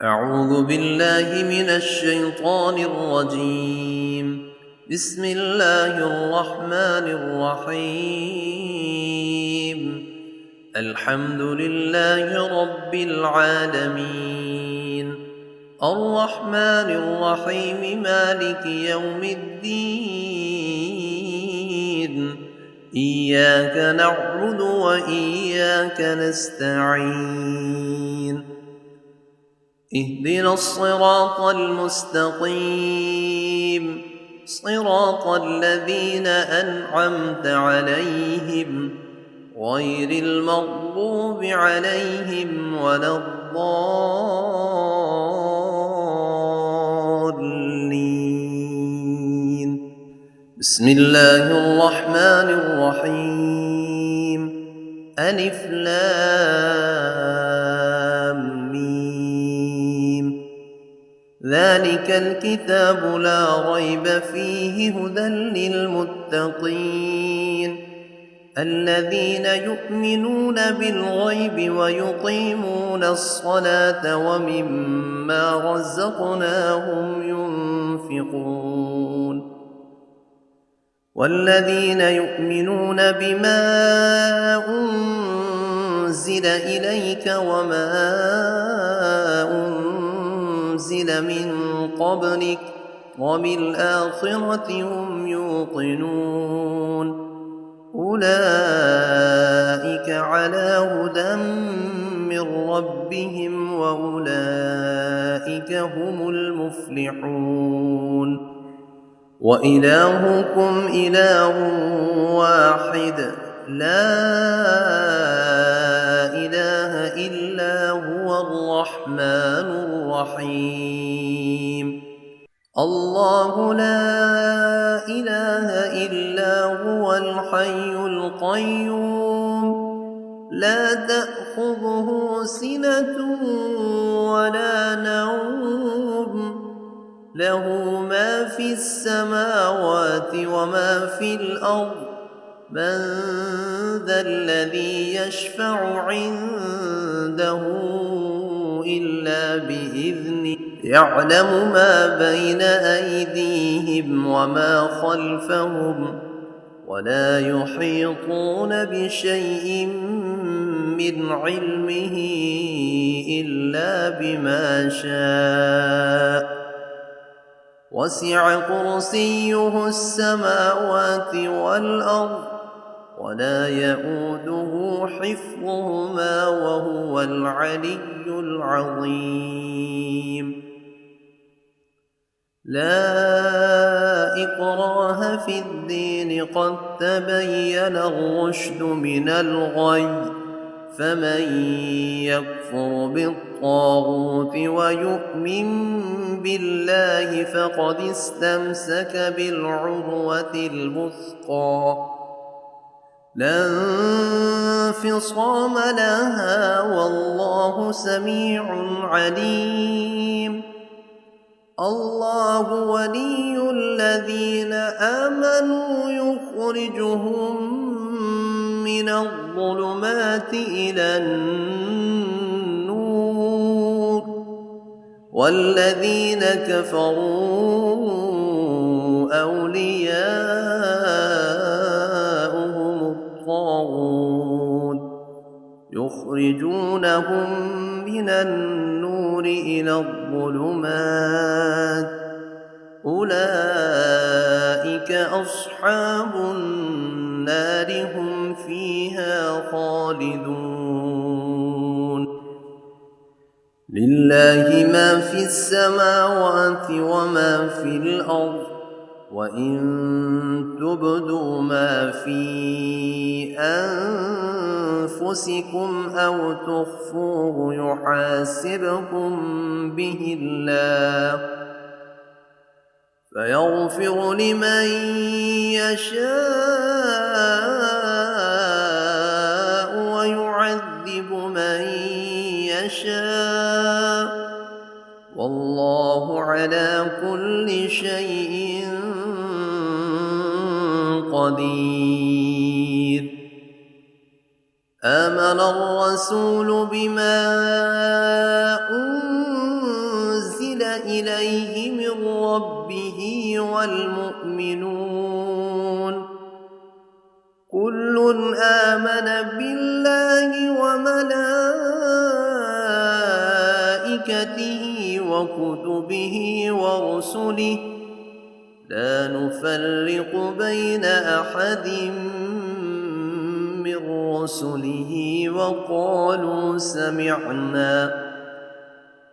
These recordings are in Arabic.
أعوذ بالله من الشيطان الرجيم. بسم الله الرحمن الرحيم. الحمد لله رب العالمين، الرحمن الرحيم، مالك يوم الدين. إياك نعبد وإياك نستعين. اهدنا الصراط المستقيم، صراط الذين أنعمت عليهم غير المغضوب عليهم ولا الضالين. بسم الله الرحمن الرحيم. ألف لام ميم. ذلك الكتاب لا ريب فيه هدى للمتقين الذين يؤمنون بالغيب ويقيمون الصلاة ومما رزقناهم ينفقون والذين يؤمنون بما أنزل إليك وما أنزل من قبلك وبالآخرة هم يوقنون أولئك على هدى من ربهم وأولئك هم المفلحون. وإلهكم إله واحد لا إله إلا هو الرحمن الرحيم. الله لا إله إلا هو الحي القيوم لا تأخذه سنة ولا نوم له ما في السماوات وما في الأرض من ذا الذي يشفع عنده إلا بإذنه يعلم ما بين أيديهم وما خلفهم ولا يحيطون بشيء من علمه إلا بما شاء وسع كرسيه السماوات والأرض ولا يئوده حفظهما وهو العلي العظيم. لا إكراه في الدين قد تبين الرشد من الغي فمن يكفر بالطاغوت ويؤمن بالله فقد استمسك بالعروة الوثقى لا انفصام لها والله سميع عليم. الله ولي الذين آمنوا يخرجهم من الظلمات إلى النور والذين كفروا أولياؤهم الطاغوت يخرجونهم من النور إلى الظلمات أولئك أصحاب النار هم فيها خالدون. لله ما في السماوات وما في الأرض وإن تبدوا ما في أنفسكم أو تخفوه يحاسبكم به الله فيغفر لمن يشاء ويعذب من يشاء والله على كل شيء قدير. آمن الرسول بما أنزل إليه من ربه والمؤمنون كل آمن بالله وملائكته وكتبه ورسله لا نفرق بين أحد من رسله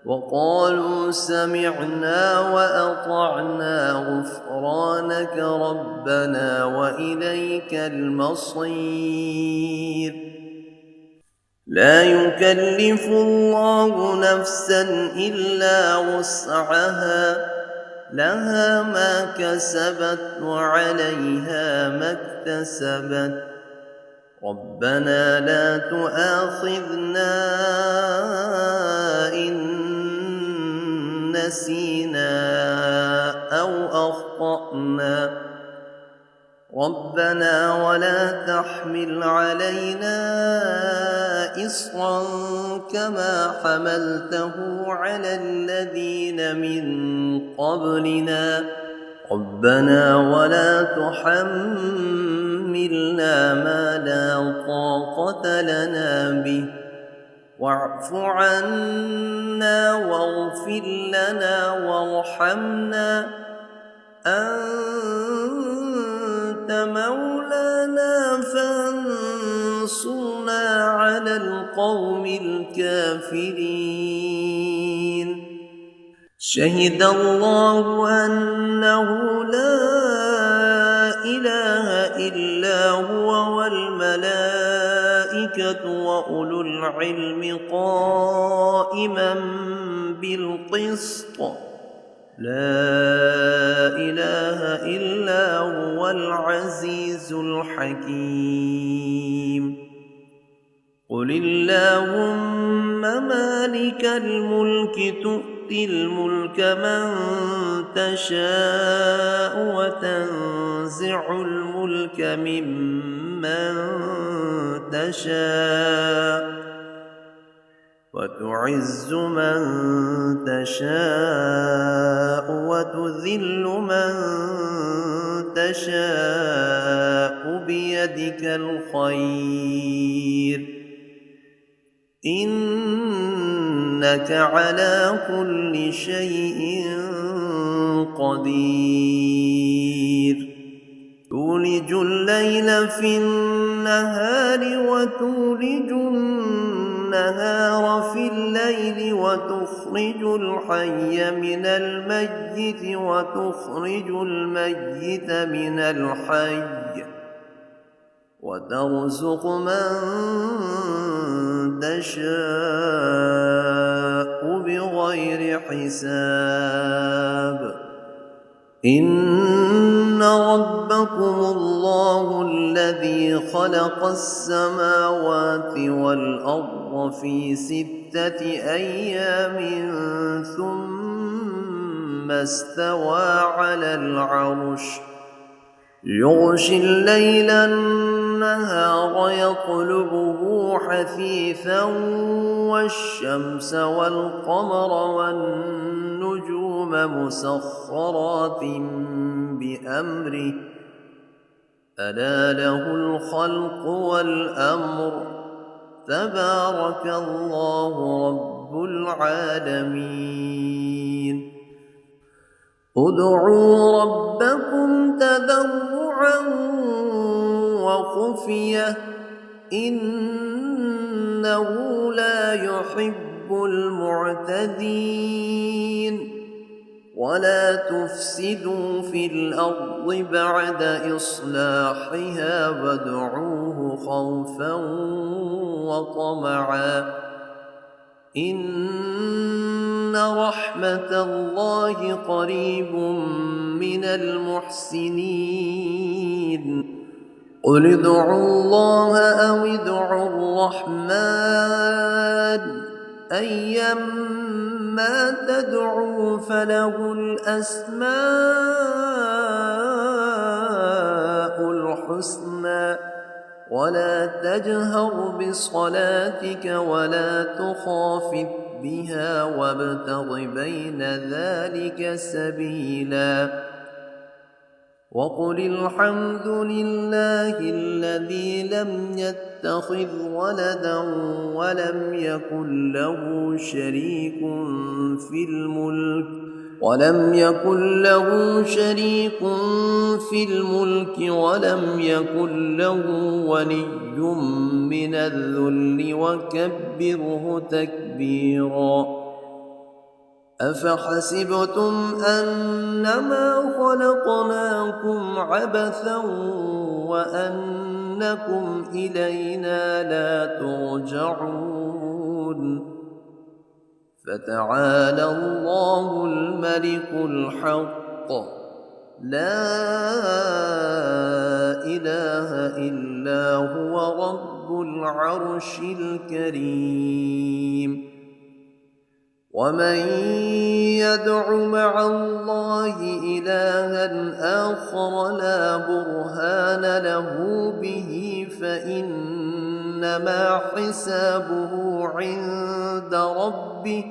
وقالوا سمعنا وأطعنا غفرانك ربنا وإليك المصير لا يكلف الله نفسا إلا وسعها لها ما كسبت وعليها ما اكتسبت ربنا لا تؤاخذنا إن نسينا أو أخطأنا ربنا ولا تحمل علينا إصرا كما حملته على الذين من قبلنا ربنا ولا تحملنا ما لا طاقة لنا به واعف عنا واغفر لنا وارحمنا أنت مولانا فانصرنا على القوم الكافرين شهد الله أنه لا إله إلا هو والملائكة وأولو العلم قائما بالقسط لا إله إلا هو العزيز الحكيم قل اللهم مالك الملك تؤتي الملك من تشاء وتنزع الملك ممن تشاء وتعز من تشاء وتذل من تشاء بيدك الخير إنك على كل شيء قدير تولج الليل في النهار وتولج النهار في الليل وتخرج الحي من الميت وتخرج الميت من الحي وترزق من تشاء بغير حساب إن ربكم الله الذي خلق السماوات والأرض في 6 أيام ثم استوى على العرش يغشي الليل النهار يطلبه حثيثا والشمس والقمر والنجوم مسخرات بأمره ألا له الخلق والأمر تبارك الله رب العالمين ادعوا ربكم تضرعا وخفية إنه لا يحب المعتدين ولا تفسدوا في الأرض بعد إصلاحها وادعوه خوفا وطمعا إن رحمة الله قريب من المحسنين قل ادعوا الله أو ادعوا الرحمن أيما تدعوا فله الأسماء الحسنى ولا تجهر بصلاتك ولا تخافت بها وابتغ بين ذلك سبيلا وقل الحمد لله الذي لم يتخذ ولدا ولم يكن له شريك في الملك ولم ولم يكن له ولي من الذل وكبره تكبيرا أفحسبتم أنما خلقناكم عبثا وأنكم إلينا لا ترجعون فتعالى الله الملك الحق لا إله إلا هو رب العرش الكريم ومن يدع مع الله إلها آخر لا برهان له به فإنما حسابه عند ربه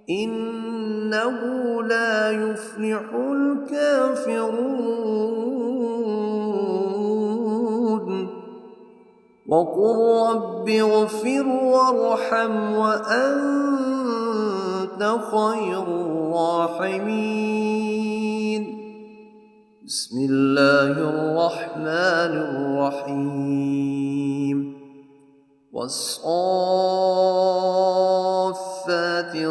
إنه لا يفلح الكافرون وقل رب اغفر وارحم وأنت خير الراحمين بسم الله الرحمن الرحيم والصافات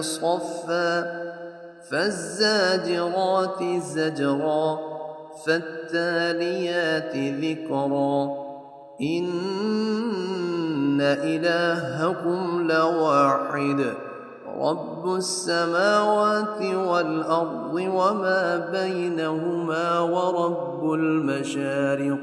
صفا فالزاجرات زجرا فالتاليات ذكرا إن إلهكم لواحد رب السماوات والأرض وما بينهما ورب المشارق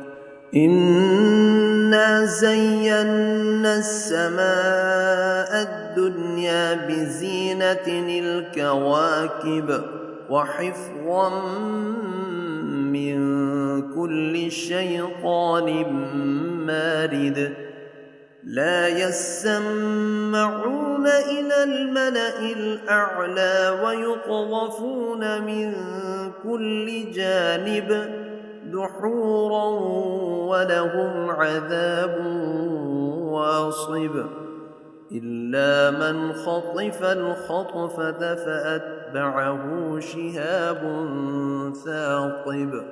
إنا زينا السماء الدنيا بزينة الكواكب وحفظا من كل شيطان مارد لا يسمعون إلى الملأ الأعلى ويقذفون من كل جانب دحورا ولهم عذاب واصب إلا من خطف الخطفة فأتبعه شهاب ثاقب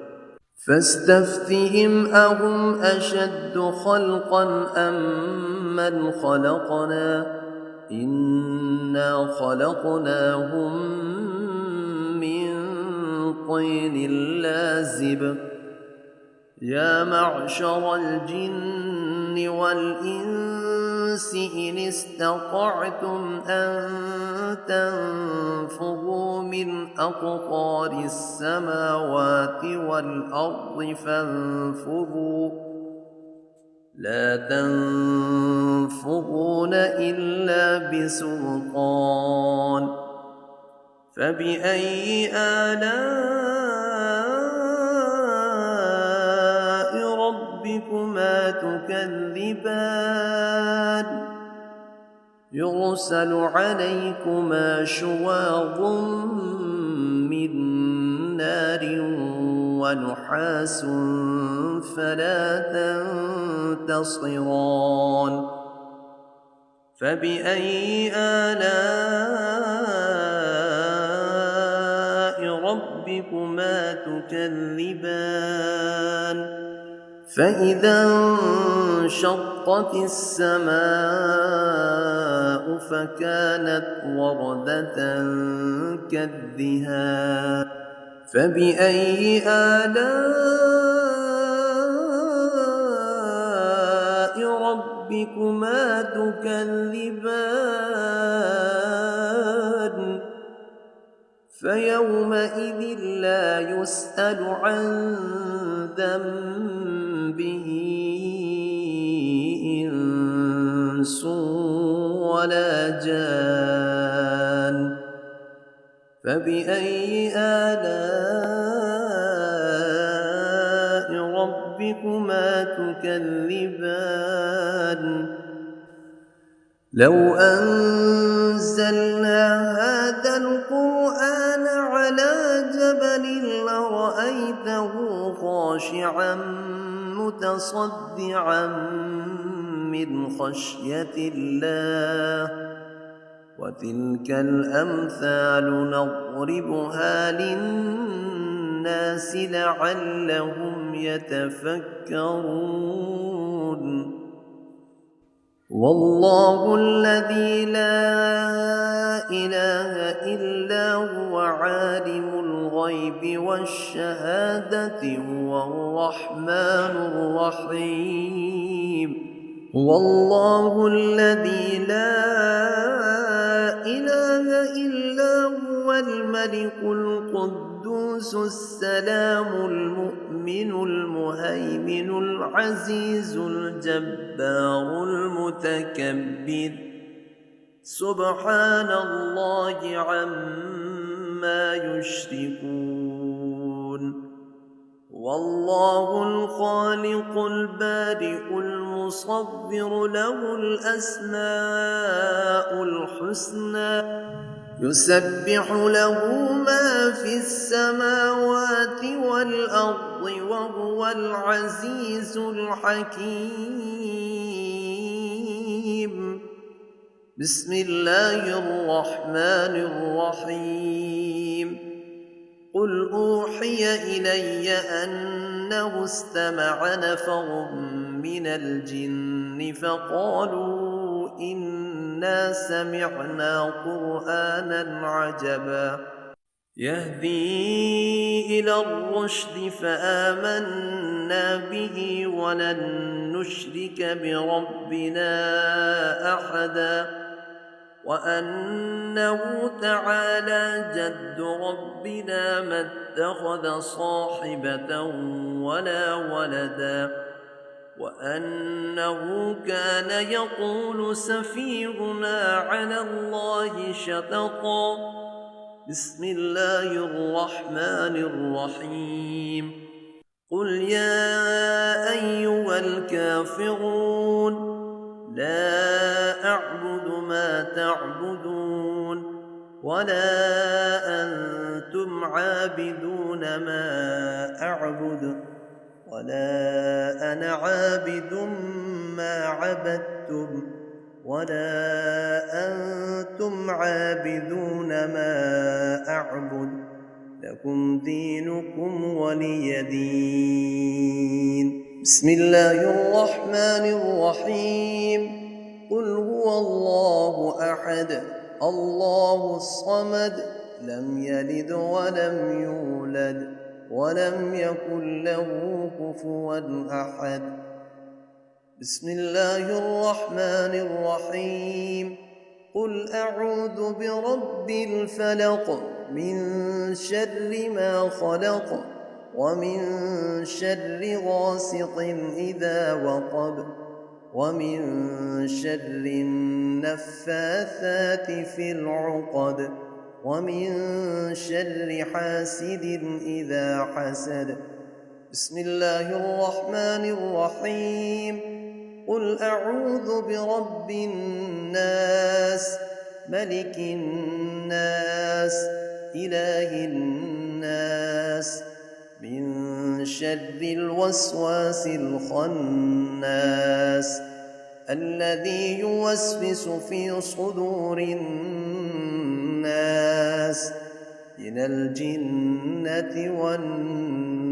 فاستفتهم أهم أشد خلقا أم من خلقنا إنا خلقناهم من طين لازب يا معشر الجن والإنس إن استطعتم أن تنفذوا من أقطار السماوات والأرض فانفذوا لا تنفذون إلا بسلطان فبأي آلاء ربكما تكذبان يرسل عليكما شواظ من نار ونحاس فلا تنتصران فبأي آلاء ربكما تكذبان فإذا انشقت السماء فكانت وردة كالدهان فبأي آلاء ربكما تكذبان فيومئذ لا يسأل عن ذنبه إنس ولا جان فبأي آلاء ربكما تكذبان لو أنزلنا أنزلنا هذا القرآن على جبل لرأيته خاشعا متصدعا من خشية الله وتلك الأمثال نضربها للناس لعلهم يتفكرون والله الذي لا إله إلا هو عالم الغيب والشهادة هو الرحمن الرحيم والله الذي لا إله إلا هو الملك القدوس السلام المؤمن المهيمن العزيز الجبار المتكبر سبحان الله عما يشركون والله الخالق البارئ المصور له الأسماء الحسنى يسبح له ما في السماوات والأرض وهو العزيز الحكيم بسم الله الرحمن الرحيم قل أوحي إلي أنه استمع نفر من الجن فقالوا إنا سمعنا قرآنا عجبا يهدي إلى الرشد فآمنا به ولن نشرك بربنا أحدا وأنه تعالى جد ربنا ما اتخذ صاحبة ولا ولدا وأنه كان يقول سفيهنا على الله شططا بسم الله الرحمن الرحيم قل يا أيها الكافرون لا أعبد ما تعبدون ولا أنتم عابدون ما أعبد ولا أنا عابد ما عبدتم ولا أنتم عابدون ما أعبد لكم دينكم ولي دين بسم الله الرحمن الرحيم قل هو الله أحد الله الصمد لم يلد ولم يولد ولم يكن له كفوا أحد بسم الله الرحمن الرحيم قل أعوذ برب الفلق من شر ما خلق ومن شر غاسق إذا وقب ومن شر النفاثات في العقد ومن شر حاسد إذا حسد بسم الله الرحمن الرحيم قل أعوذ برب الناس ملك الناس إله الناس من شر الوسواس الخناس الذي يوسوس في صدور الناس من الجنة والناس